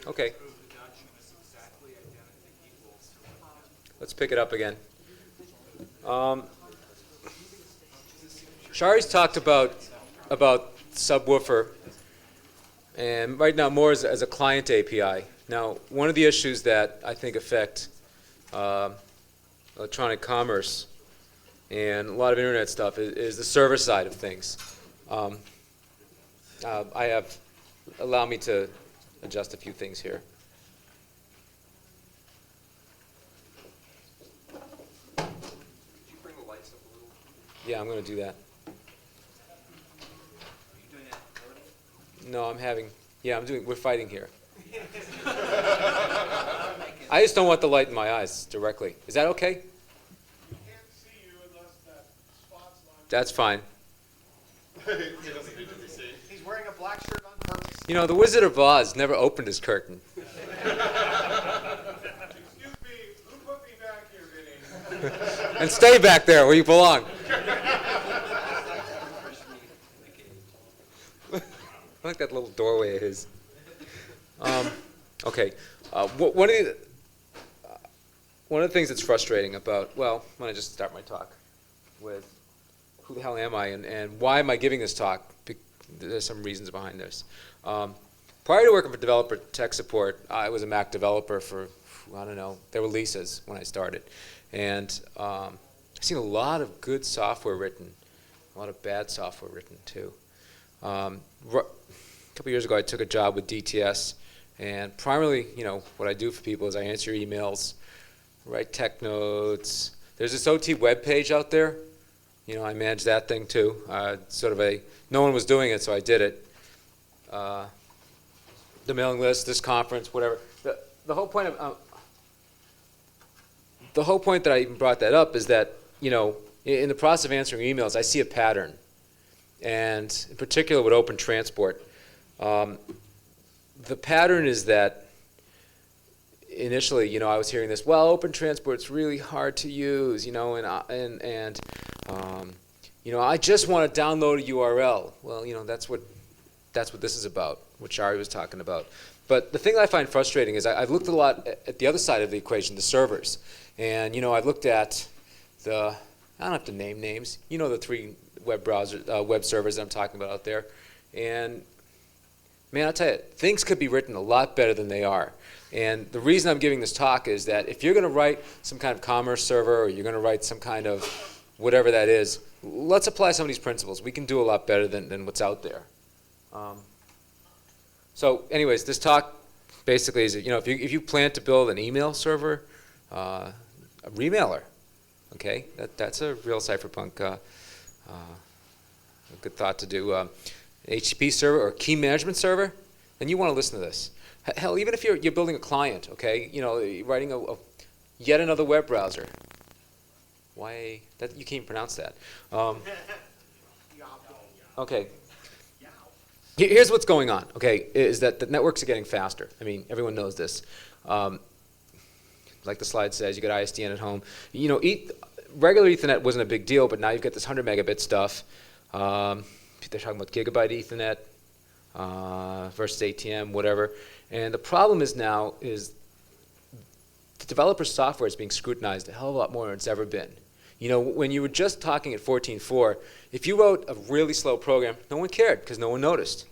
Okay. Let's pick it up again. Shari's talked about subwoofer, and right now more as a client API. Now, one of the issues that I think affect electronic commerce and a lot of internet stuff is the server side of things. Allow me to adjust a few things here. Could you bring the lights up a little? Yeah, I'm going to do that. Are you doing that already? No, we're fighting here. I just don't want the light in my eyes directly. Is that okay? We can't see you unless that spot's lined. That's fine. He's wearing a black shirt on purpose. You know, the Wizard of Oz never opened his curtain. Excuse me, who put me back here, Vinnie? And stay back there where you belong. I like that little doorway of his. Okay. One of the things that's frustrating about, well, I'm going to just start my talk with who the hell am I and why am I giving this talk? There's some reasons behind this. Prior to working for developer tech support, I was a Mac developer for, I don't know, there were releases when I started. And I've seen a lot of good software written, a lot of bad software written too. A couple years ago I took a job with DTS, and primarily, what I do for people is I answer emails, write tech notes. There's this OT web page out there. I manage that thing too. No one was doing it, so I did it. The mailing list, this conference, whatever. The whole point that I even brought that up is that, in the process of answering emails, I see a pattern. And in particular with OpenTransport, the pattern is that initially, I was hearing this, well, OpenTransport's really hard to use, I just want to download a URL. Well, that's what this is about, what Shari was talking about. But the thing that I find frustrating is I've looked a lot at the other side of the equation, the servers. And, I've looked at I don't have to name names, the three web servers that I'm talking about out there. And man, I'll tell you, things could be written a lot better than they are. And the reason I'm giving this talk is that if you're going to write some kind of commerce server or you're going to write some kind of whatever that is, let's apply some of these principles. We can do a lot better than what's out there. So anyways, this talk basically is, if you plan to build an email server, a remailer, okay, that's a real cypherpunk a good thought to do. HTTP server or key management server, then you want to listen to this. Hell, even if you're building a client, okay, writing yet another web browser. Why that you can't pronounce that? Okay. Here's what's going on. Okay, is that the networks are getting faster. I mean, everyone knows this. Like the slide says, you got ISDN at home. Regular Ethernet wasn't a big deal, but now you've got this 100 megabit stuff. They're talking about gigabit Ethernet versus ATM, whatever. And the problem is now is the developer software is being scrutinized a hell of a lot more than it's ever been. When you were just talking at 14.4, if you wrote a really slow program, no one cared because no one noticed.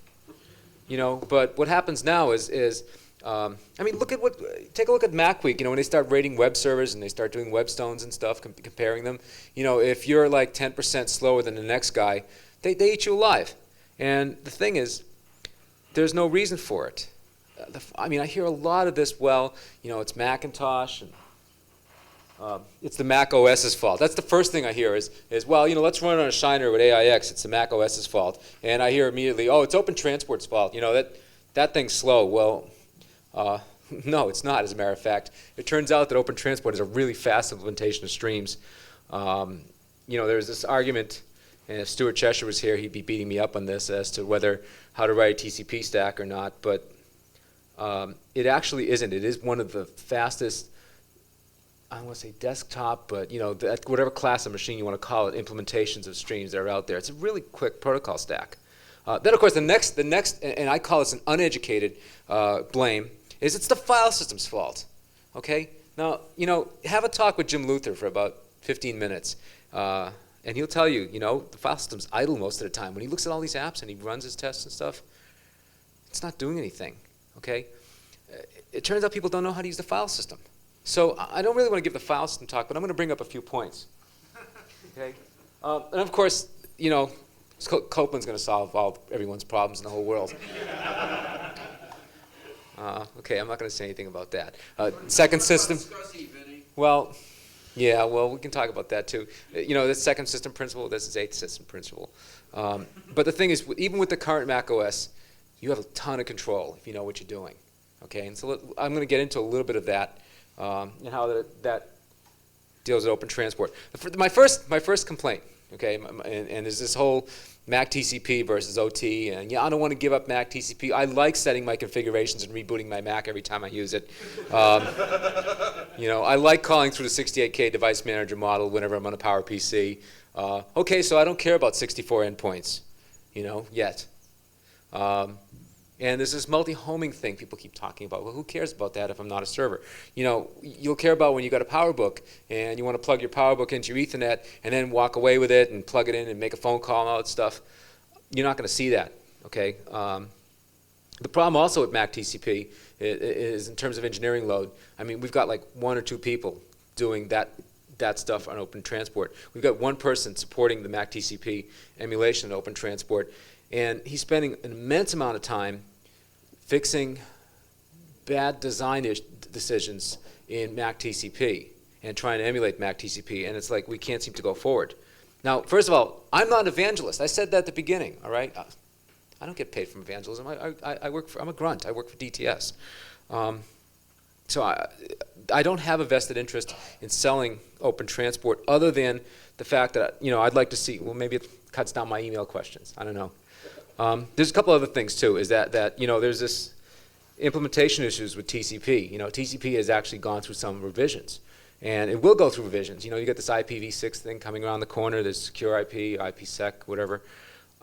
But what happens now is take a look at MacWeek. When they start rating web servers and they start doing webstones and stuff, comparing them. If you're like 10% slower than the next guy, they eat you alive. And the thing is, there's no reason for it. I hear a lot of this, it's Macintosh, and it's the MacOS's fault. That's the first thing I hear is let's run on a Shiner with AIX, it's the MacOS's fault. And I hear immediately, oh, it's OpenTransport's fault. That thing's slow. Well, no, it's not, as a matter of fact. It turns out that OpenTransport is a really fast implementation of streams. There's this argument, and if Stuart Cheshire was here, he'd be beating me up on this as to how to write a TCP stack or not. But it actually isn't. It is one of the fastest, I don't want to say desktop, but whatever class of machine you want to call it, implementations of streams that are out there. It's a really quick protocol stack. Then of course the next, and I call this an uneducated blame, is it's the file system's fault. Okay? Now, have a talk with Jim Luther for about 15 minutes. And he'll tell you, the file system's idle most of the time. When he looks at all these apps and he runs his tests and stuff, it's not doing anything. Okay? It turns out people don't know how to use the file system. So I don't really want to give the file system talk, but I'm going to bring up a few points. Okay? And of course, Copeland's going to solve everyone's problems in the whole world. Okay, I'm not going to say anything about that. Second system. Well, yeah, we can talk about that too. The second system principle, this is eighth system principle. But the thing is, even with the current macOS, you have a ton of control if you know what you're doing. Okay, and so I'm going to get into a little bit of that and how that deals with OpenTransport. My first complaint, okay, and there's this whole Mac TCP versus OT, and I don't want to give up Mac TCP. I like setting my configurations and rebooting my Mac every time I use it. I like calling through the 68K device manager model whenever I'm on a Power PC. Okay, so I don't care about 64 endpoints, yet. And there's this multi-homing thing people keep talking about. Well, who cares about that if I'm not a server? You'll care about when you got a PowerBook and you want to plug your PowerBook into your Ethernet and then walk away with it and plug it in and make a phone call and all that stuff. You're not going to see that, okay? The problem also with Mac TCP is in terms of engineering load. I mean, we've got like 1 or 2 people doing that stuff on OpenTransport. We've got 1 person supporting the Mac TCP emulation in OpenTransport, and he's spending an immense amount of time fixing bad design decisions in Mac TCP and trying to emulate Mac TCP, and it's like we can't seem to go forward. Now, first of all, I'm not an evangelist. I said that at the beginning, all right? I don't get paid from evangelism. I'm a grunt. I work for DTS. So I don't have a vested interest in selling OpenTransport other than the fact that, I'd like to see, well, maybe it cuts down my email questions. I don't know. There's a couple other things too. Is that there's this implementation issues with TCP. TCP has actually gone through some revisions, and it will go through revisions. You got this IPv6 thing coming around the corner. There's secure IP, IPsec, whatever.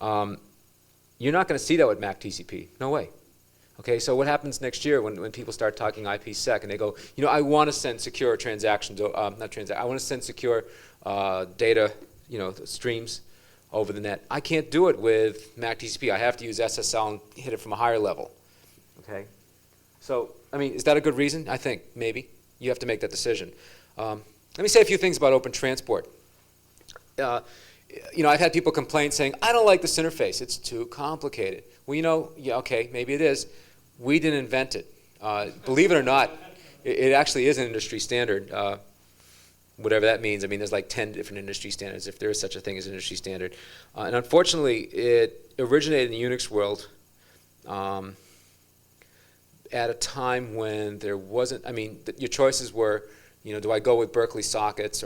You're not going to see that with Mac TCP. No way. Okay. So what happens next year when people start talking IPsec and they go, I want to send secure transactions, I want to send secure data, streams over the net. I can't do it with Mac TCP. I have to use SSL and hit it from a higher level. Okay? So, is that a good reason? I think, maybe. You have to make that decision. Let me say a few things about OpenTransport. I've had people complain saying, I don't like this interface. It's too complicated. Well, yeah, okay, maybe it is. We didn't invent it. Believe it or not, it actually is an industry standard. Whatever that means. There's like 10 different industry standards, if there is such a thing as an industry standard. And unfortunately, it originated in the Unix world at a time when there wasn't, your choices were, do I go with Berkeley sockets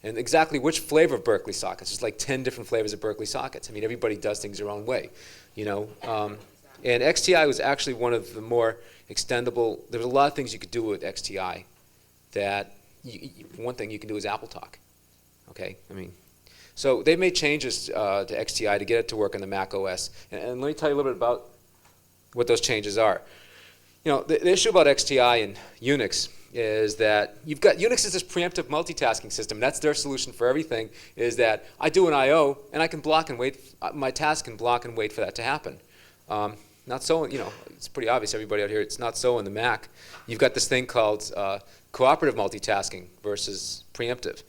and exactly which flavor of Berkeley sockets? There's like 10 different flavors of Berkeley sockets. Everybody does things their own way, And XTI was actually one of the more extendable, there was a lot of things you could do with XTI that one thing you can do is Apple Talk, okay? So they've made changes to XTI to get it to work on the Mac OS. And let me tell you a little bit about what those changes are. The issue about XTI and Unix is that Unix is this preemptive multitasking system. That's their solution for everything, is that I do an I/O and I can block and wait, my task can block and wait for that to happen. Not so, it's pretty obvious, everybody out here, it's not so in the Mac. You've got this thing called cooperative multitasking versus preemptive.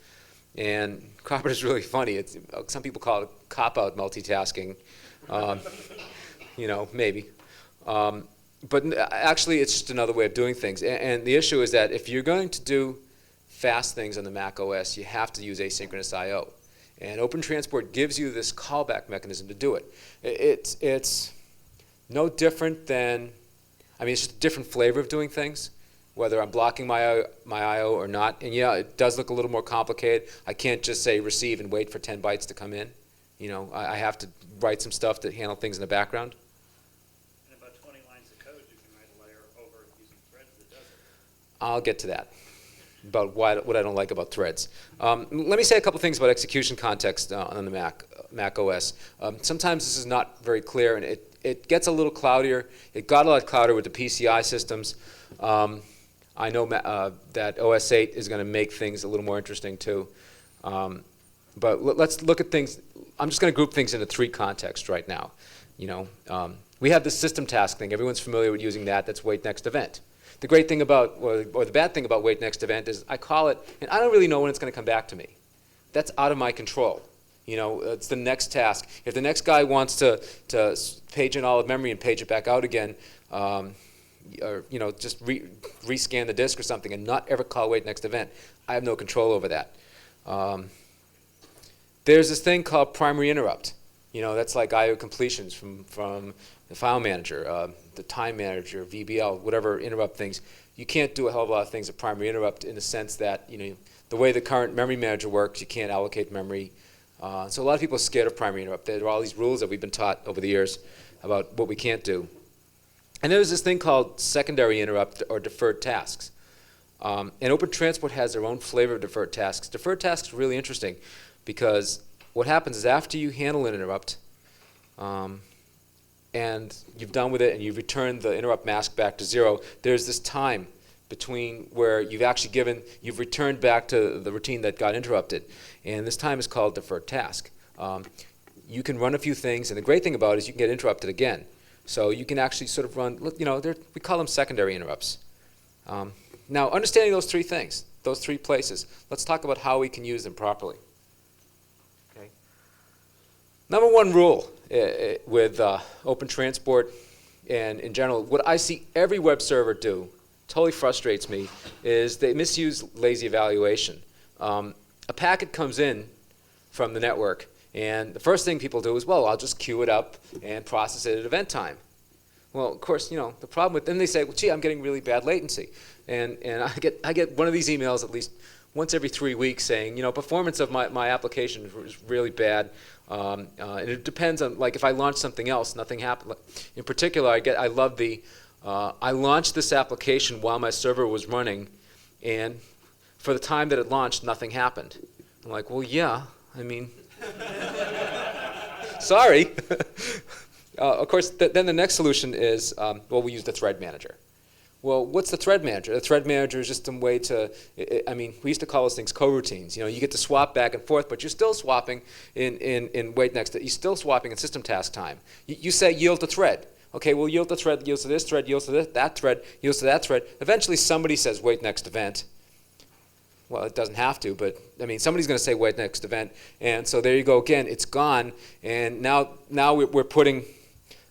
And cooperative is really funny. Some people call it cop-out multitasking, maybe. But actually, it's just another way of doing things. And the issue is that if you're going to do fast things on the Mac OS, you have to use asynchronous I/O. And OpenTransport gives you this callback mechanism to do it. It's no different than, it's just a different flavor of doing things, whether I'm blocking my I/O or not. And yeah, it does look a little more complicated. I can't just say receive and wait for 10 bytes to come in. I have to write some stuff to handle things in the background. And about 20 lines of code, you can write a layer over using threads that does it. I'll get to that. about what I don't like about threads. Let me say a couple things about execution context on the Mac OS. Sometimes this is not very clear, and it gets a little cloudier. It got a lot cloudier with the PCI systems. I know that OS 8 is going to make things a little more interesting too. But let's look at things. I'm just going to group things into three contexts right now. We have the system task thing. Everyone's familiar with using that. That's wait next event. The great thing about, or the bad thing about wait next event is I call it, and I don't really know when it's going to come back to me. That's out of my control. It's the next task. If the next guy wants to page in all of memory and page it back out again, or just rescan the disk or something and not ever call wait next event, I have no control over that. There's this thing called primary interrupt. That's like I/O completions from the file manager, the time manager, VBL, whatever interrupt things. You can't do a hell of a lot of things with primary interrupt in the sense that the way the current memory manager works, you can't allocate memory. So a lot of people are scared of primary interrupt. There are all these rules that we've been taught over the years about what we can't do. And there's this thing called secondary interrupt or deferred tasks. And OpenTransport has their own flavor of deferred tasks. Deferred tasks are really interesting because what happens is after you handle an interrupt, and you've done with it and you've returned the interrupt mask back to 0, there's this time between where you've returned back to the routine that got interrupted. And this time is called deferred task. You can run a few things, and the great thing about it is you can get interrupted again. So you can actually sort of run, we call them secondary interrupts. Now, understanding those three things, those three places, let's talk about how we can use them properly. Okay. Number one rule with OpenTransport and in general, what I see every web server do, totally frustrates me, is they misuse lazy evaluation. A packet comes in from the network, and the first thing people do is, well, I'll just queue it up and process it at event time. Well, of course, the problem with, then they say, well, gee, I'm getting really bad latency. And I get one of these emails at least once every 3 weeks saying, performance of my application is really bad. And it depends on, like, if I launch something else, nothing happened. In particular, I love I launched this application while my server was running, and for the time that it launched, nothing happened. I'm like, well, yeah, sorry. Of course, then the next solution is, we use the thread manager. Well, what's the thread manager? The thread manager is just some way to, we used to call those things coroutines. You get to swap back and forth, but you're still swapping in wait next. You're still swapping in system task time. You say yield to thread. Okay, well, yield to thread, yields to this thread, yields to that thread, yields to that thread. Eventually, somebody says wait next event. Well, it doesn't have to, but somebody's going to say wait next event, and so there you go again. It's gone, and now we're putting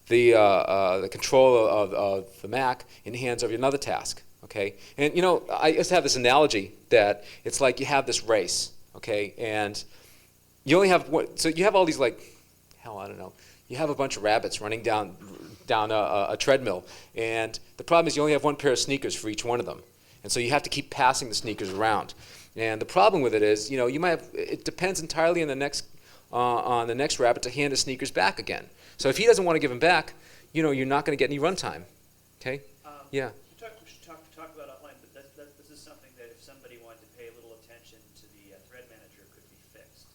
the control of the Mac in the hands of another task. Okay, and I just have this analogy that it's like you have this race. Okay, and you only have one, so you have all these I don't know. You have a bunch of rabbits running down a treadmill, and the problem is you only have one pair of sneakers for each one of them. And so you have to keep passing the sneakers around. And the problem with it is, you might have, it depends entirely on the next rabbit to hand the sneakers back again. So if he doesn't want to give them back, you're not going to get any runtime. Okay? Yeah. We should talk about offline, but this is something that if somebody wanted to pay a little attention to the thread manager, could be fixed.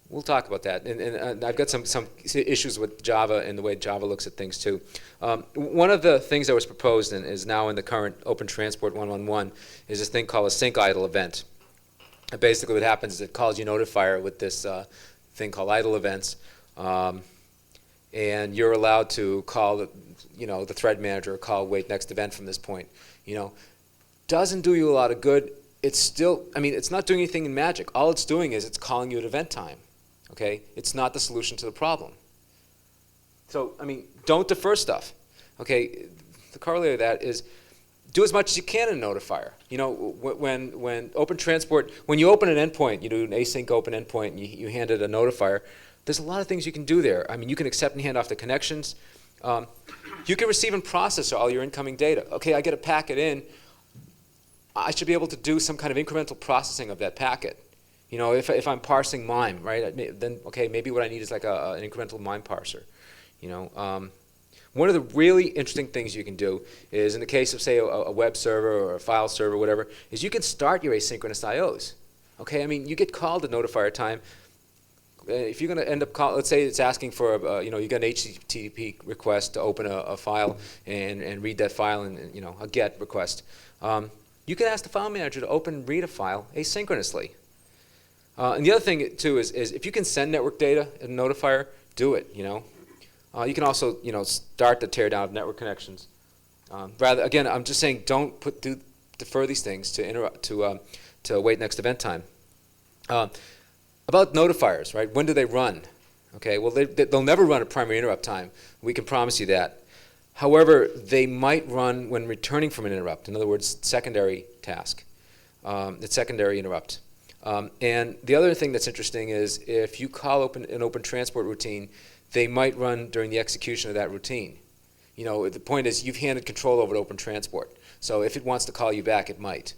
We'll talk about that. And I've got some issues with Java and the way Java looks at things too. One of the things that was proposed and is now in the current OpenTransport 1.1.1 is this thing called a sync idle event. And basically what happens is it calls you notifier with this thing called idle events. And you're allowed to call the thread manager or call wait next event from this point. Doesn't do you a lot of good. It's still, it's not doing anything in magic. All it's doing is it's calling you at event time. Okay? It's not the solution to the problem. So, don't defer stuff. Okay? The corollary of that is do as much as you can in a notifier. When OpenTransport, when you open an endpoint, you do an async open endpoint and you hand it a notifier, there's a lot of things you can do there. You can accept and hand off the connections. You can receive and process all your incoming data. Okay, I get a packet in. I should be able to do some kind of incremental processing of that packet. If I'm parsing MIME, right? Then okay, maybe what I need is like an incremental MIME parser. One of the really interesting things you can do is, in the case of, say, a web server or a file server, whatever, is you can start your asynchronous IOs. Okay, I mean, you get called at notifier time. If you're going to end up let's say it's asking for, you get an HTTP request to open a file and read that file, and a GET request. You can ask the file manager to open and read a file asynchronously. And the other thing too is if you can send network data in notifier, do it. You can also start the teardown of network connections. Again, I'm just saying don't defer these things to wait next event time. About notifiers, right? When do they run? Okay, well they'll never run at primary interrupt time. We can promise you that. However, they might run when returning from an interrupt. In other words, secondary task. It's secondary interrupt. And the other thing that's interesting is if you call an OpenTransport routine, they might run during the execution of that routine. The point is you've handed control over to OpenTransport. So if it wants to call you back, it might.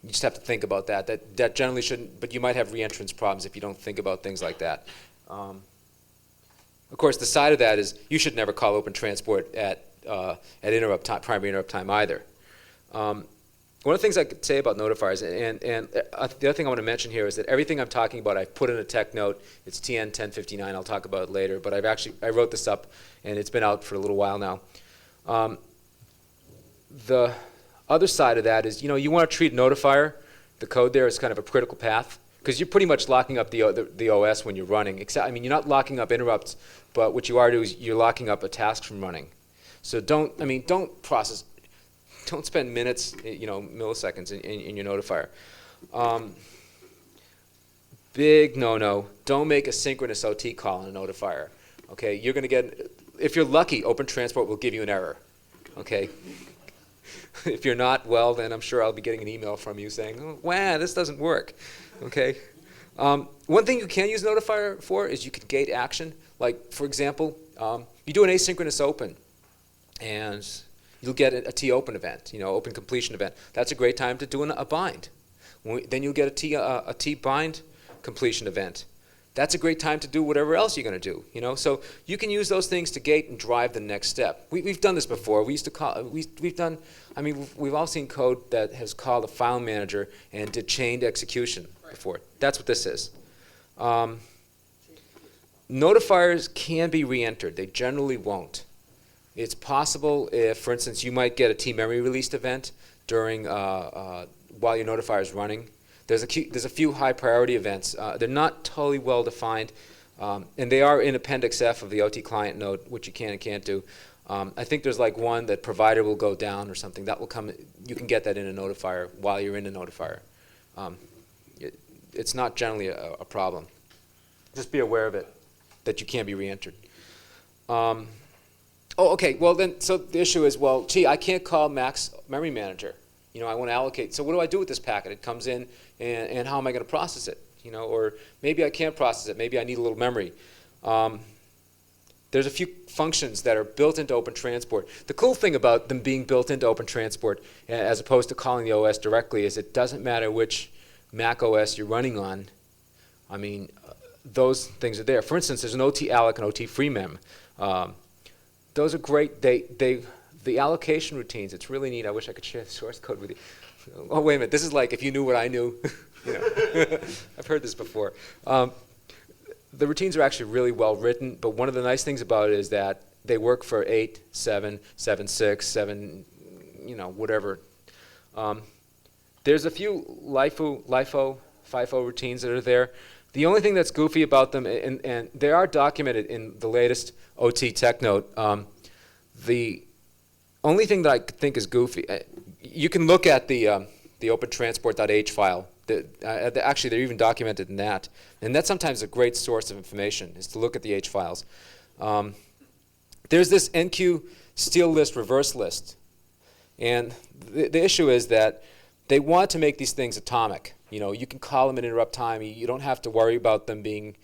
You just have to think about that. That generally shouldn't, but you might have reentrance problems if you don't think about things like that. Of course, the side of that is you should never call OpenTransport at interrupt time, primary interrupt time either. One of the things I could say about notifiers, and the other thing I want to mention here is that everything I'm talking about, I've put in a tech note. It's TN 1059. I'll talk about it later. But I wrote this up, and it's been out for a little while now. The other side of that is, you want to treat notifier, the code there, as kind of a critical path, because you're pretty much locking up the OS when you're running. Except, you're not locking up interrupts, but what you are doing is you're locking up a task from running. So don't spend minutes, milliseconds in your notifier. Big no-no. Don't make a synchronous OT call in a notifier. Okay, you're going to get, if you're lucky, OpenTransport will give you an error. Okay. If you're not, well, then I'm sure I'll be getting an email from you saying, oh, wow, this doesn't work. Okay. One thing you can use notifier for is you can gate action. Like, for example, you do an asynchronous open, and you'll get a T-open event, open completion event. That's a great time to do a bind. Then you'll get a T-bind completion event. That's a great time to do whatever else you're going to do. So you can use those things to gate and drive the next step. We've done this before. We used to call. We've all seen code that has called a file manager and did chained execution before. That's what this is. Notifiers can be re-entered. They generally won't. It's possible if, for instance, you might get a T-memory released event during while your notifier is running. There's a few high priority events. They're not totally well defined, and they are in Appendix F of the OT client node, which you can and can't do. I think there's like one that provider will go down or something. That will come. You can get that in a notifier while you're in a notifier. It's not generally a problem. Just be aware of it, that you can be re-entered. Oh, okay. Well, then, so the issue is, well, gee, I can't call Mac's memory manager. I want to allocate. So what do I do with this packet? It comes in, and how am I going to process it? Or maybe I can't process it. Maybe I need a little memory. There's a few functions that are built into OpenTransport. The cool thing about them being built into OpenTransport, as opposed to calling the OS directly, is it doesn't matter which Mac OS you're running on. Those things are there. For instance, there's an OT alloc and OT free mem. Those are great. The allocation routines, it's really neat. I wish I could share the source code with you. Oh, wait a minute. This is like if you knew what I knew. I've heard this before. The routines are actually really well written, but one of the nice things about it is that they work for 8, 7, 7, 6, 7, whatever. There's a few LIFO, FIFO routines that are there. The only thing that's goofy about them, and they are documented in the latest OT tech note, the only thing that I think is goofy, you can look at the OpenTransport.h file. Actually, they're even documented in that. And that's sometimes a great source of information, is to look at the H files. There's this NQ steal list reverse list. And the issue is that they want to make these things atomic. You can call them at interrupt time. You don't have to worry about them being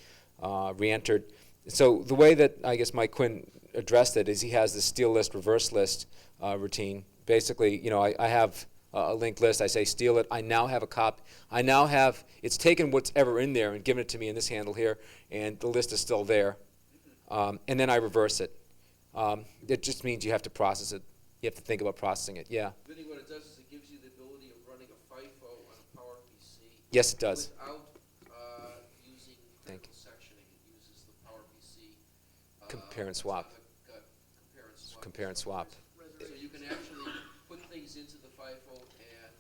re-entered. So the way that I guess Mike Quinn addressed it is he has this steal list reverse list routine. Basically, I have a linked list. I say steal it. I now have a copy. It's taken what's ever in there and given it to me in this handle here, and the list is still there. And then I reverse it. It just means you have to process it. You have to think about processing it. Yeah. VInnie, what it does is it gives you the ability of running a FIFO on a PowerPC. Yes, it does. Without using Thank critical sectioning. It uses the PowerPC. Compare and swap. Compare and swap. Compare and swap. So you can actually put things into the FIFO and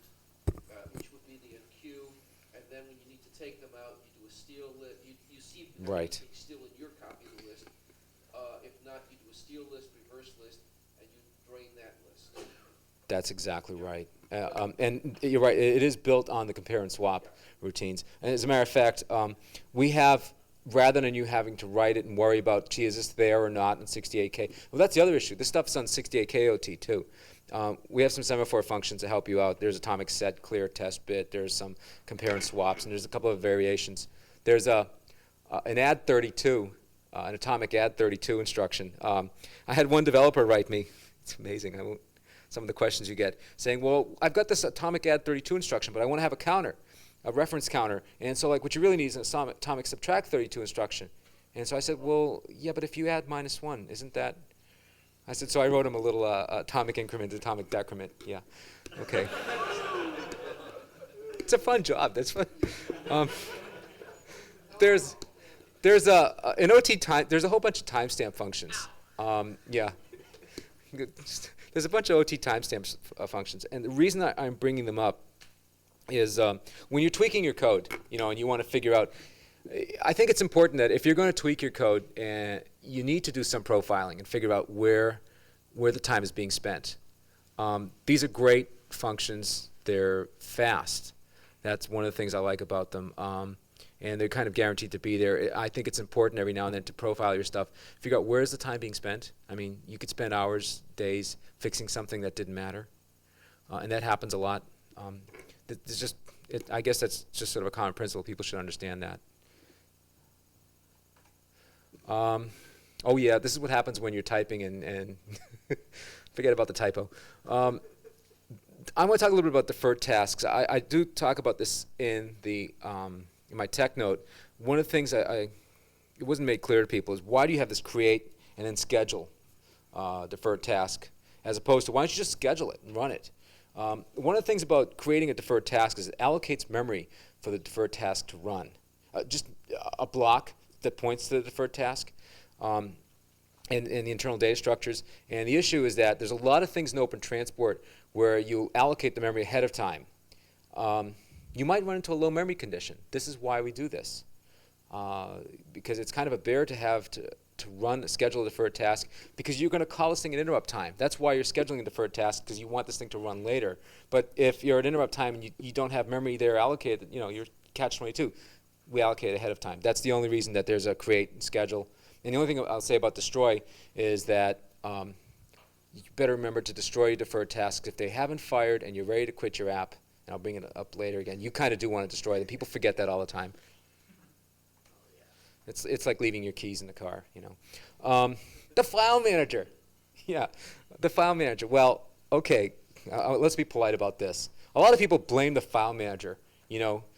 which would be the NQ, and then when you need to take them out, you do a steal list. You see if you have Right. anything still in your copy of the list. If not, you do a steal list, reverse list, and you drain that list. That's exactly right. And you're right, it is built on the compare and swap routines. And as a matter of fact, we have, rather than you having to write it and worry about, gee, is this there or not in 68K? Well, that's the other issue. This stuff's on 68K OT too. We have some semaphore functions to help you out. There's atomic set, clear, test bit. There's some compare and swaps, and there's a couple of variations. There's an add 32, an atomic add 32 instruction. I had one developer write me. It's amazing. Some of the questions you get saying, well, I've got this atomic add 32 instruction, but I want to have a counter, a reference counter. And so like what you really need is an atomic subtract 32 instruction. And so I said, well, yeah, but if you add -1, isn't that? I said, so I wrote him a little atomic increment, atomic decrement. Yeah, okay. It's a fun job. That's fun. There's an OT time. There's a whole bunch of timestamp functions. Yeah. There's a bunch of OT timestamp functions, and the reason I'm bringing them up is when you're tweaking your code, and you want to figure out. I think it's important that if you're going to tweak your code, you need to do some profiling and figure out where the time is being spent. These are great functions. They're fast. That's one of the things I like about them. And they're kind of guaranteed to be there. I think it's important every now and then to profile your stuff, figure out where's the time being spent. I mean, you could spend hours, days fixing something that didn't matter, and that happens a lot. I guess that's just sort of a common principle. People should understand that. Oh yeah, this is what happens when you're typing and forget about the typo. I want to talk a little bit about deferred tasks. I do talk about this in the in my tech note. One of the things it wasn't made clear to people is why do you have this create and then schedule deferred task as opposed to why don't you just schedule it and run it? One of the things about creating a deferred task is it allocates memory for the deferred task to run. Just a block that points to the deferred task and the internal data structures. And the issue is that there's a lot of things in OpenTransport where you allocate the memory ahead of time. You might run into a low memory condition. This is why we do this. Because it's kind of a bear to have to schedule a deferred task because you're going to call this thing an interrupt time. That's why you're scheduling a deferred task, because you want this thing to run later. But if you're at interrupt time and you don't have memory there allocated, you're catch-22. We allocate it ahead of time. That's the only reason that there's a create and schedule. And the only thing I'll say about destroy is that you better remember to destroy your deferred tasks if they haven't fired and you're ready to quit your app. And I'll bring it up later again. You kind of do want to destroy them. People forget that all the time. It's like leaving your keys in the car, The file manager. Yeah, the file manager. Well, okay, let's be polite about this. A lot of people blame the file manager,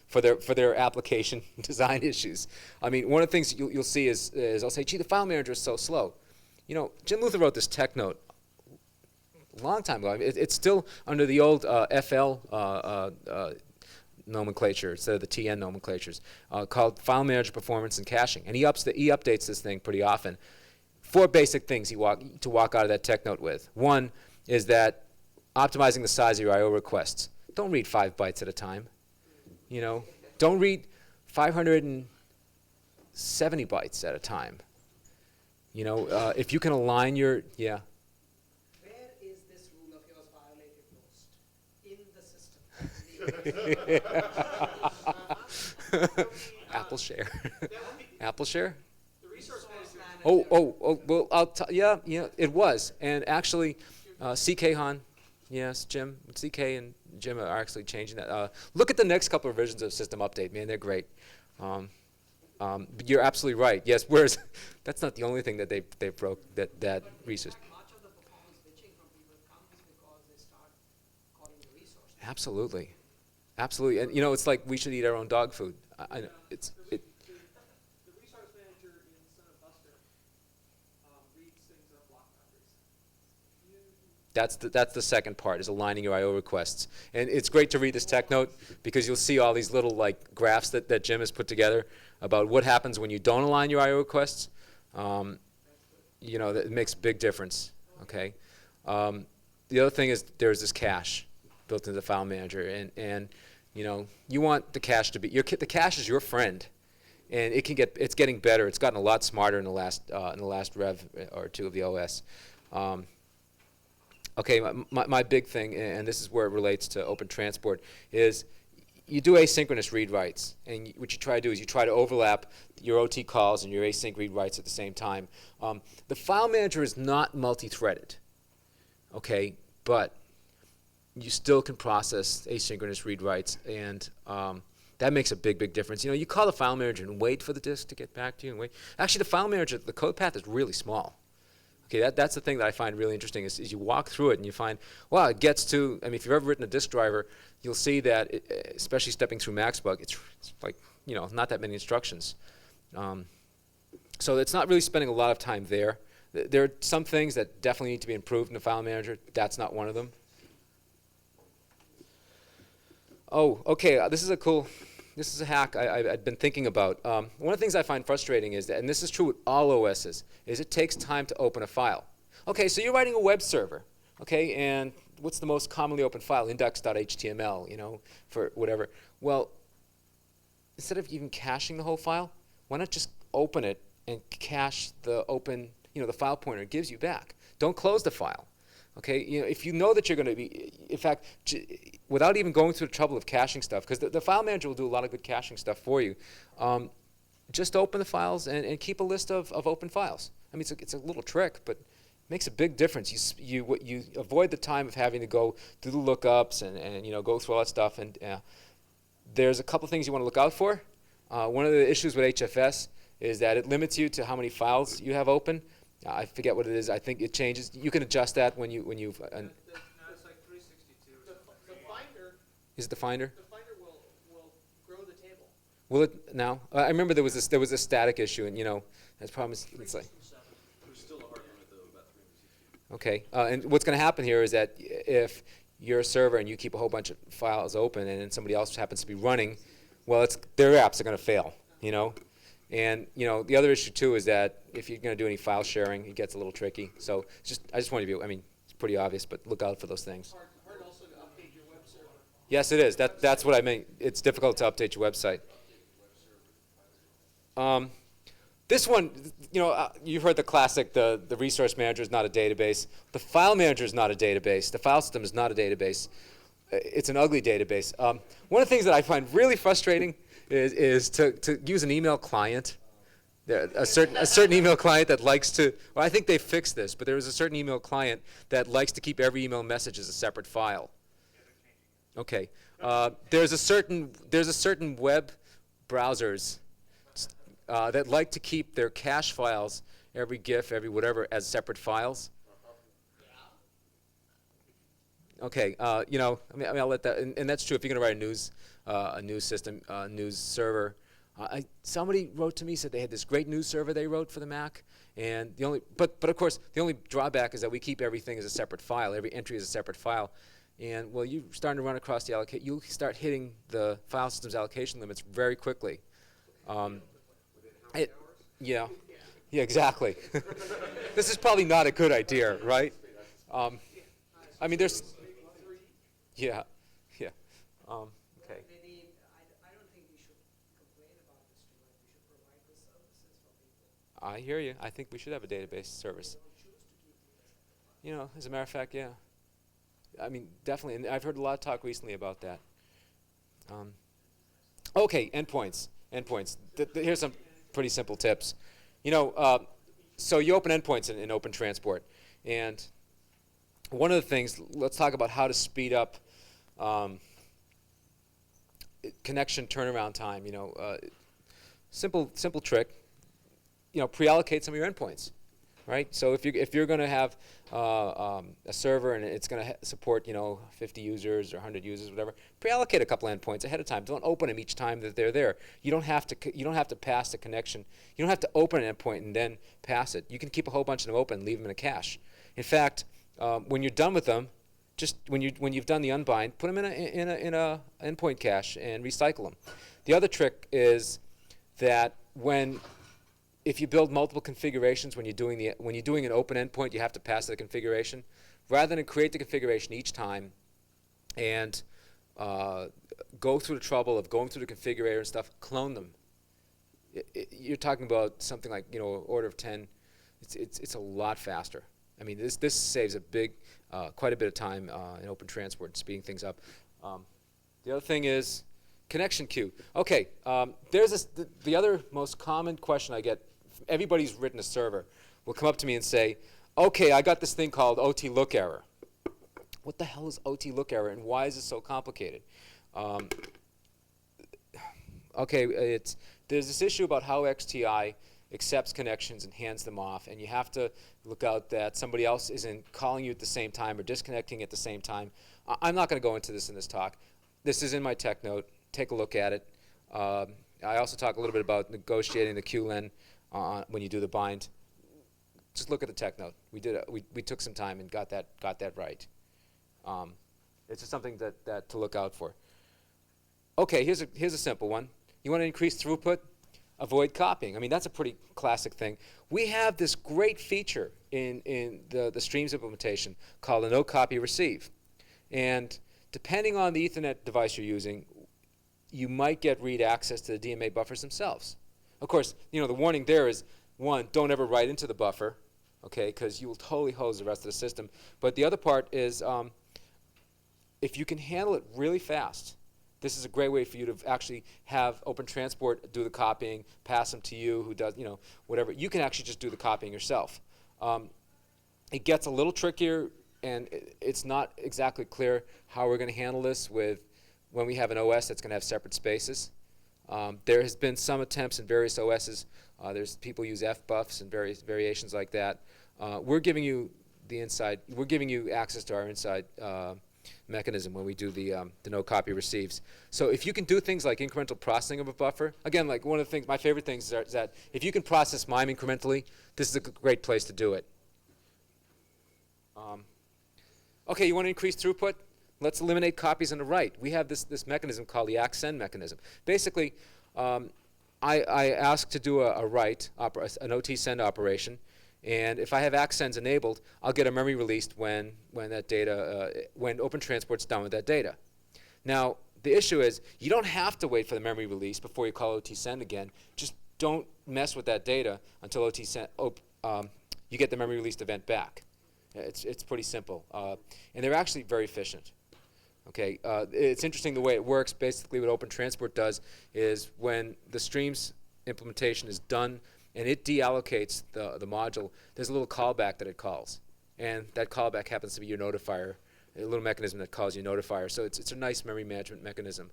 for their application design issues. I mean, one of the things you'll see is I'll say, gee, the file manager is so slow. Jim Luther wrote this tech note a long time ago. I mean, it's still under the old FL nomenclature instead of the TN nomenclatures, called File Manager Performance and Caching. And he updates this thing pretty often. 4 basic things to walk out of that tech note with. One is that optimizing the size of your I/O requests. Don't read 5 bytes at a time. Don't read 570 bytes at a time. If you can align your Where is this rule of yours violated most? In the system. Apple share. Apple share? The resource manager. Well, it was. And actually, CK Han, yes, Jim, CK and Jim are actually changing that. Look at the next couple of versions of System Update, man, they're great. But you're absolutely right. Yes, whereas that's not the only thing that they broke, that research. Much of the performance bitching from people comes because they start calling the resource. Absolutely. Absolutely. And, it's like we should eat our own dog food. I know. The resource manager in Son of Buster reads things on block boundaries. That's the second part, is aligning your I/O requests. And it's great to read this tech note because you'll see all these little like graphs that Jim has put together about what happens when you don't align your I/O requests. You know, that makes a big difference. Okay. The other thing is there's this cache built into the file manager, and you know, you want the cache to be the cache is your friend, and it's getting better. It's gotten a lot smarter in the last rev or two of the OS. Okay, my big thing, and this is where it relates to OpenTransport, is you do asynchronous read writes, and what you try to do is you try to overlap your OT calls and your async read writes at the same time. The file manager is not multi-threaded, okay, but you still can process asynchronous read writes, and that makes a big difference. You know, you call the file manager and wait for the disk to get back to you and wait. Actually, the file manager, the code path is really small. Okay, that's the thing that I find really interesting is you walk through it and you find, wow, it gets to, I mean, if you've ever written a disk driver, you'll see that, especially stepping through MaxBug, it's like, you know, not that many instructions. So it's not really spending a lot of time there. There are some things that definitely need to be improved in the file manager. That's not one of them. Oh, okay, this is a hack I've been thinking about. One of the things I find frustrating is that, and this is true with all OSs, is it takes time to open a file. Okay, so you're writing a web server, okay, and what's the most commonly open file? Index.html, you know, for whatever. Well, instead of even caching the whole file, why not just open it and cache the the file pointer it gives you back. Don't close the file. Okay, you know, if you know that you're going to be, in fact, without even going through the trouble of caching stuff, because the file manager will do a lot of good caching stuff for you, just open the files and keep a list of open files. I mean, it's a little trick, but it makes a big difference. You avoid the time of having to go through the lookups and you know, go through all that stuff. And there's a couple things you want to look out for. One of the issues with HFS is that it limits you to how many files you have open. I forget what it is. I think it changes. You can adjust that when you. Now it's like 362. The Finder, Is it the Finder? the Finder will grow the table. Will it now? I remember there was a static issue, and you know, that's problem is it's like. There's still a hard limit though, about 360. Okay, and what's going to happen here is that if you're a server and you keep a whole bunch of files open, and then somebody else happens to be running, well, their apps are going to fail. You know. And you know, the other issue too is that if you're going to do any file sharing, it gets a little tricky. So I just want to be, I mean, it's pretty obvious, but look out for those things. Hard also to update your web server. Yes, it is. That's what I mean. It's difficult to update your website. This one, you know, you've heard the classic, the resource manager is not a database. The file manager is not a database. The file system is not a database. It's an ugly database. One of the things that I find really frustrating is to use an email client. A certain email client that likes to, well, I think they fixed this, but there is a certain email client that likes to keep every email message as a separate file. Okay. There's a certain web browsers that like to keep their cache files, every GIF, every whatever, as separate files. Okay, you know, I mean, I'll let that, and that's true if you're going to write a news system, news server. Somebody wrote to me, said they had this great news server they wrote for the Mac, and but of course, the only drawback is that we keep everything as a separate file. Every entry is a separate file, and well, you're starting to run across the you'll start hitting the file system's allocation limits very quickly. Yeah, exactly. This is probably not a good idea, right? I mean, there's. Yeah. Okay. VInnie, I don't think we should complain about this too much. We should provide the services for people. I hear you. I think we should have a database service. They don't choose to keep them as separate files. You know, as a matter of fact, yeah. I mean, definitely, and I've heard a lot of talk recently about that. Okay, endpoints. Here's some pretty simple tips. You know, so you open endpoints in OpenTransport, and one of the things, let's talk about how to speed up connection turnaround time. You know, simple trick. You know, pre-allocate some of your endpoints, right? So if you're going to have a server and it's going to support 50 users or 100 users, whatever, pre-allocate a couple endpoints ahead of time. Don't open them each time that they're there. You don't have to pass the connection. You don't have to open an endpoint and then pass it. You can keep a whole bunch of them open and leave them in a cache. In fact, when you're done with them, just when you've done the unbind, put them in a endpoint cache and recycle them. The other trick is that if you build multiple configurations when you're doing an open endpoint, you have to pass the configuration. Rather than create the configuration each time and go through the trouble of going through the configurator and stuff, clone them. You're talking about something like order of 10. It's a lot faster. I mean, this saves quite a bit of time in OpenTransport, speeding things up. The other thing is connection queue. Okay, there's the other most common question I get. Everybody who's written a server will come up to me and say, "Okay, I got this thing called OT look error." What the hell is OT look error, and why is it so complicated? Okay, there's this issue about how XTI accepts connections and hands them off, and you have to look out that somebody else isn't calling you at the same time or disconnecting at the same time. I'm not going to go into this in this talk. This is in my tech note. Take a look at it. I also talk a little bit about negotiating the QLen when you do the bind. Just look at the tech note. We took some time and got that right. It's just something that to look out for. Okay, here's a simple one. You want to increase throughput? Avoid copying. I mean, that's a pretty classic thing. We have this great feature in the streams implementation called a no copy receive. And depending on the Ethernet device you're using, you might get read access to the DMA buffers themselves. Of course, the warning there is, one, don't ever write into the buffer, okay, because you will totally hose the rest of the system. But the other part is, if you can handle it really fast, this is a great way for you to actually have OpenTransport do the copying, pass them to you, who does, whatever. You can actually just do the copying yourself. It gets a little trickier, and it's not exactly clear how we're going to handle this when we have an OS that's going to have separate spaces. There has been some attempts in various OSs. There's people use FBuffs and various variations like that. We're giving you the inside. We're giving you access to our inside mechanism when we do the no copy receives. So if you can do things like incremental processing of a buffer, again, like one of the things, my favorite things is that if you can process MIME incrementally, this is a great place to do it. Okay, you want to increase throughput? Let's eliminate copies on the write. We have this mechanism called the ACK-send mechanism. Basically, I ask to do a write, an OT send operation, and if I have ACK-sends enabled, I'll get a memory released when that data, when OpenTransport's done with that data. Now, the issue is you don't have to wait for the memory release before you call OT send again. Just don't mess with that data until OT send, you get the memory released event back. It's pretty simple, and they're actually very efficient. Okay, it's interesting the way it works. Basically, what OpenTransport does is when the streams implementation is done and it deallocates the module, there's a little callback that it calls, and that callback happens to be your notifier, a little mechanism that calls your notifier. So it's a nice memory management mechanism.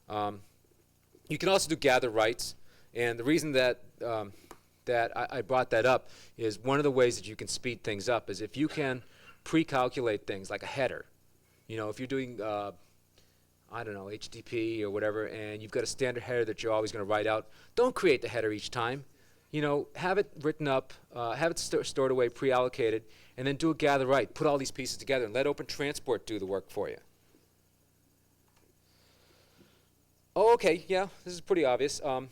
You can also do gather writes, and the reason that I brought that up is one of the ways that you can speed things up is if you can pre-calculate things like a header. If you're doing, I don't know, HTTP or whatever, and you've got a standard header that you're always going to write out, don't create the header each time. Have it written up, have it stored away, pre-allocated, and then do a gather write. Put all these pieces together and let OpenTransport do the work for you. Oh, okay, yeah, this is pretty obvious. Don't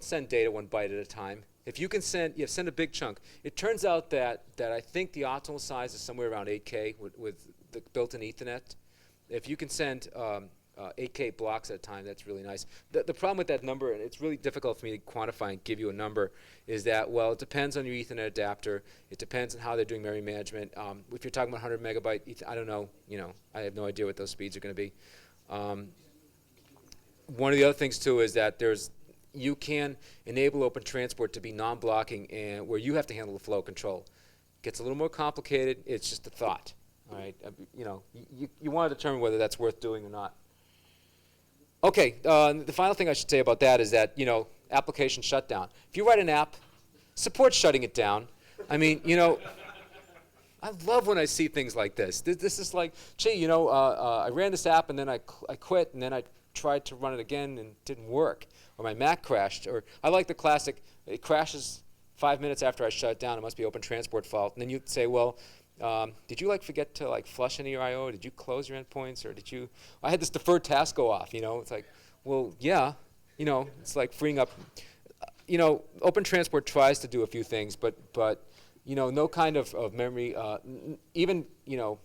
send data 1 byte at a time. If you can send a big chunk. It turns out that I think the optimal size is somewhere around 8K with the built-in Ethernet. If you can send 8K blocks at a time, that's really nice. The problem with that number, and it's really difficult for me to quantify and give you a number, is that, well, it depends on your Ethernet adapter. It depends on how they're doing memory management. If you're talking about 100 megabyte, I don't know. I have no idea what those speeds are going to be. One of the other things, too, is that you can enable OpenTransport to be non-blocking, and where you have to handle the flow control. It gets a little more complicated. It's just a thought. All right, you want to determine whether that's worth doing or not. Okay, the final thing I should say about that is that application shutdown. If you write an app, support shutting it down. I mean, I love when I see things like this. This is like, gee, I ran this app and then I quit and then I tried to run it again and it didn't work, or my Mac crashed, or I like the classic, it crashes 5 minutes after I shut it down. It must be OpenTransport fault. And then you'd say, well, did you like forget to like flush any of your I/O? Did you close your endpoints, or did you? I had this deferred task go off. You know, it's like, well, yeah. You know, it's like freeing up. You know, OpenTransport tries to do a few things, but you know, no kind of memory, even you know,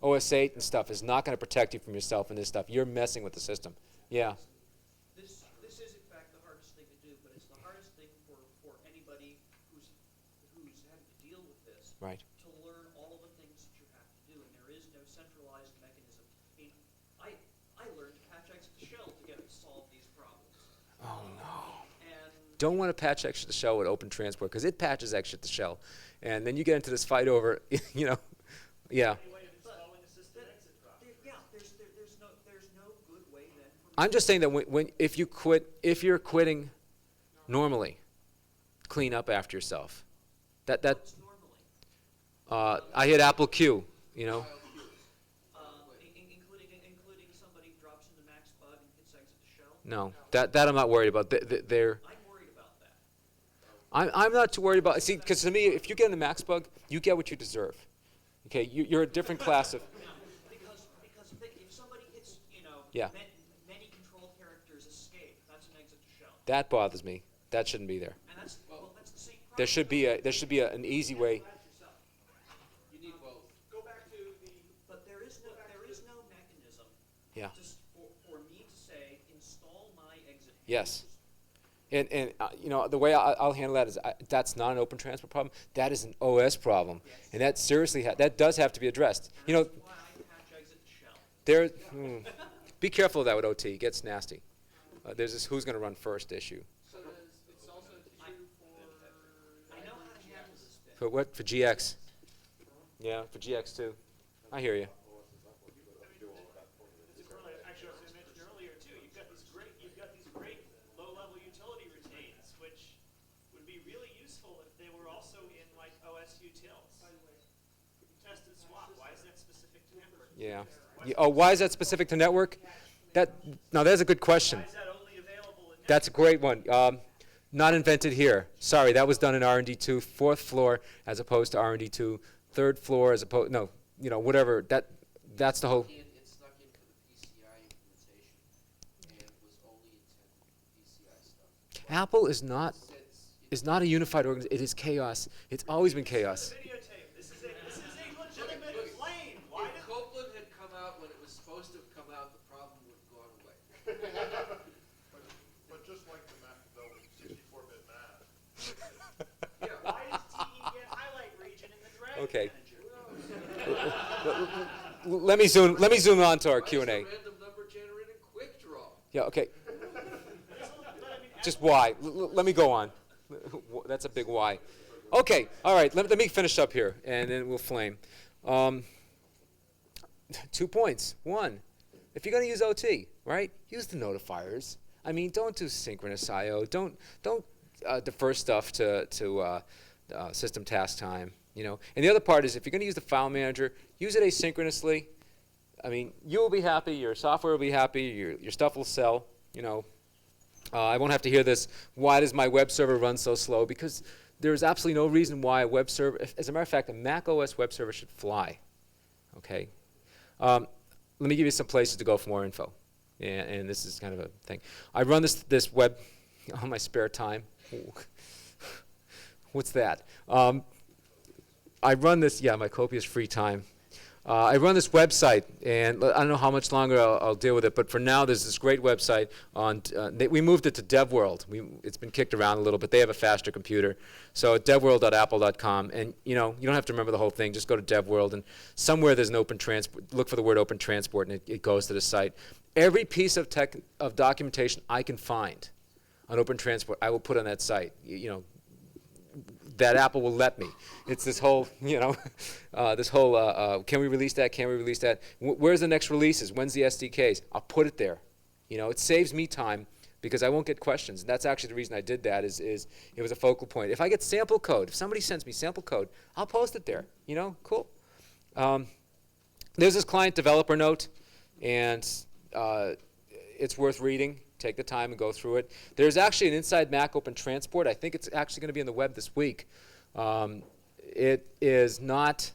OS 8 and stuff is not going to protect you from yourself and this stuff. You're messing with the system. Yeah. This is in fact the hardest thing to do, but it's the hardest thing for anybody who's having to deal with this. Right. To learn all of the things that you have to do, and there is no centralized mechanism. I mean, I learned to patch exit the shell to get to solve these problems. Oh no. And Don't want to patch exit the shell with OpenTransport because it patches exit the shell, and then you get into this fight over, you know, yeah. Any way of installing a system exit properly. there's no good way then for I'm just saying that if you're quitting normally, clean up after yourself. That what's normally. I hit Apple Q, you know. Including somebody drops into max bug and hits exit the shell. No, that I'm not worried about. They're I'm worried about that. I'm not too worried about. See, because to me, if you get in the max bug, you get what you deserve. Okay, you're a different class of. Because if somebody hits, you know, Yeah. Many control characters escape, that's an exit to shell. That bothers me. That shouldn't be there. And that's the same problem. There should be an easy way. You need both. Go back to the, But there is no mechanism Yeah. just for me to say install my exit. Yes. And you know, the way I'll handle that is that's not an OpenTransport problem. That is an OS problem, and that seriously that does have to be addressed. You know, That's why I patch exit to shell. there. Be careful of that with OT. It gets nasty. There's this who's going to run first issue. So it's also true for. I know how to handle this bit. For what? For GX. Yeah, for GX too. I hear you. It's really, actually, as I mentioned earlier too, you've got these great low-level utility retains, which would be really useful if they were also in like OS utils. Test and swap. Why is that specific to network? Yeah. Oh, why is that specific to network? Now that's a good question. Why is that only available in network? That's a great one. Not invented here. Sorry, that was done in R&D 2, fourth floor as opposed to R&D 2, third floor as opposed. No, you know, whatever. That's the whole. It snuck in for the PCI implementation and was only intended for PCI stuff. Apple is not a unified organization. It is chaos. It's always been chaos. Videotape. This is a legitimate claim. Why If did Copeland had come out when it was supposed to have come out, the problem would have gone away. but just like the Mac developed 64-bit math, why does TE get highlight region in the drag Okay. manager? Let me zoom on to our Q&A. Why is the random number generated quick draw? Yeah. Okay. But I mean, Just why? Let me go on. That's a big why. Okay. All right. Let me finish up here, and then we'll flame. 2 points. One, if you're going to use OT, right, use the notifiers. I mean, don't do synchronous I/O. Don't defer stuff to system task time. You know. And the other part is, if you're going to use the file manager, use it asynchronously. I mean, you will be happy. Your software will be happy. Your stuff will sell. You know. I won't have to hear this. Why does my web server run so slow? Because there's absolutely no reason why a web server. As a matter of fact, a macOS web server should fly. Okay. Let me give you some places to go for more info. And this is kind of a thing. I run this web on my spare time. What's that? I run this, my copious free time. I run this website, and I don't know how much longer I'll deal with it, but for now there's this great website on, we moved it to DevWorld. It's been kicked around a little, but they have a faster computer. So devworld.apple.com, and you don't have to remember the whole thing, just go to DevWorld, and somewhere there's an OpenTransport, look for the word OpenTransport, and it goes to the site. Every piece of documentation I can find on OpenTransport, I will put on that site. That Apple will let me. It's this whole, can we release that? Can we release that? Where's the next releases? When's the SDKs? I'll put it there. It saves me time because I won't get questions. And that's actually the reason I did that is it was a focal point. If I get sample code, if somebody sends me sample code, I'll post it there. Cool. There's this client developer note, and it's worth reading. Take the time and go through it. There's actually an Inside Mac OpenTransport. I think it's actually going to be on the web this week. It is not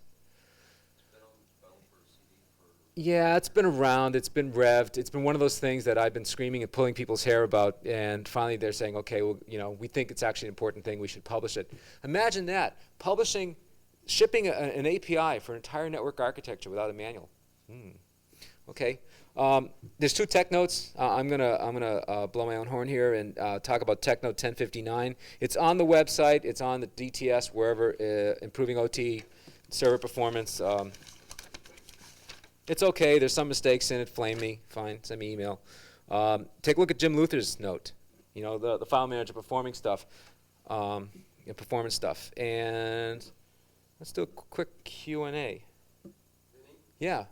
Yeah, it's been around. It's been revved. It's been one of those things that I've been screaming and pulling people's hair about, and finally they're saying, okay, well, we think it's actually an important thing. We should publish it. Imagine that, shipping an API for an entire network architecture without a manual. Okay. There's 2 tech notes. I'm gonna blow my own horn here and talk about tech note 1059. It's on the website. It's on the DTS wherever. Improving OT server performance. It's okay. There's some mistakes in it. Flame me. Fine. Send me email. Take a look at Jim Luther's note. The file manager performing stuff, performance stuff. And let's do a quick Q&A. Vinnie? Yeah.